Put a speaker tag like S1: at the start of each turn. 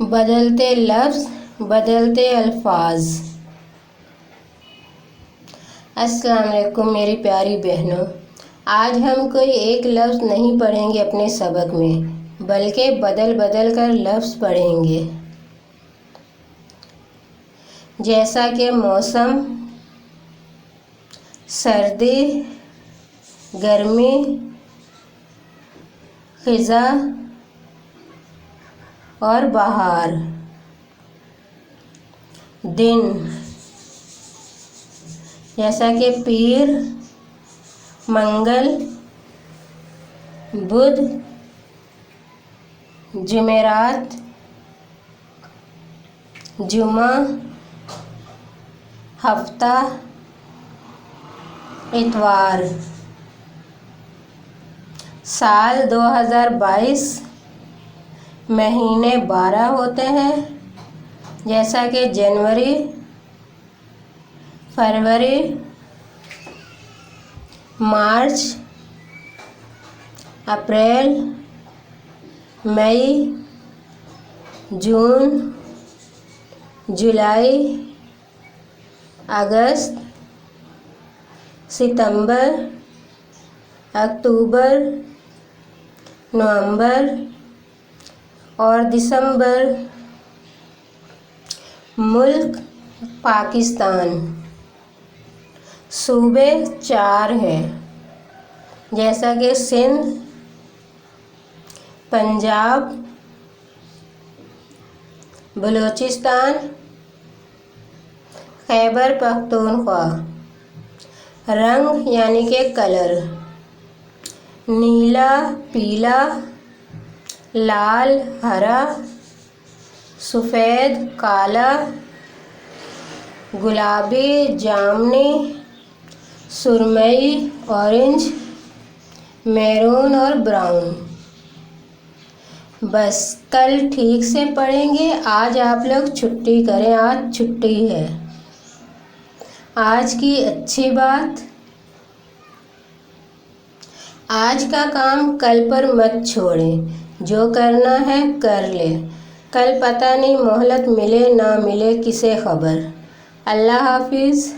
S1: بدلتے لفظ بدلتے الفاظ۔ السلام علیکم میری پیاری بہنوں، آج ہم کوئی ایک لفظ نہیں پڑھیں گے اپنے سبق میں، بلکہ بدل بدل کر لفظ پڑھیں گے، جیسا کہ موسم، سردی، گرمی، خزاں اور بہار۔ دن، جیسا کہ پیر، منگل، بدھ، جمعرات، جمعہ، ہفتہ، اتوار۔ سال 2022، مہینے 12 ہوتے ہیں، جیسا کہ جنوری، فروری، مارچ، اپریل، مئی، جون، جولائی، اگست، ستمبر، اکتوبر، نومبر اور دسمبر۔ ملک پاکستان۔ صوبے 4 ہیں، جیسا کہ سندھ، پنجاب، بلوچستان، خیبر پختونخوا۔ رنگ یعنی کہ کلر، نیلا، پیلا، لال، ہرا، سفید، کالا، گلابی، جامنی، سرمئی، اورنج، میرون اور براؤن۔ بس کل ٹھیک سے پڑھیں گے، آج آپ لوگ چھٹی کریں، آج چھٹی ہے۔ آج کی اچھی بات، آج کا کام کل پر مت چھوڑیں، جو کرنا ہے کر لیں، کل پتہ نہیں مہلت ملے نہ ملے کسے خبر۔ اللہ حافظ۔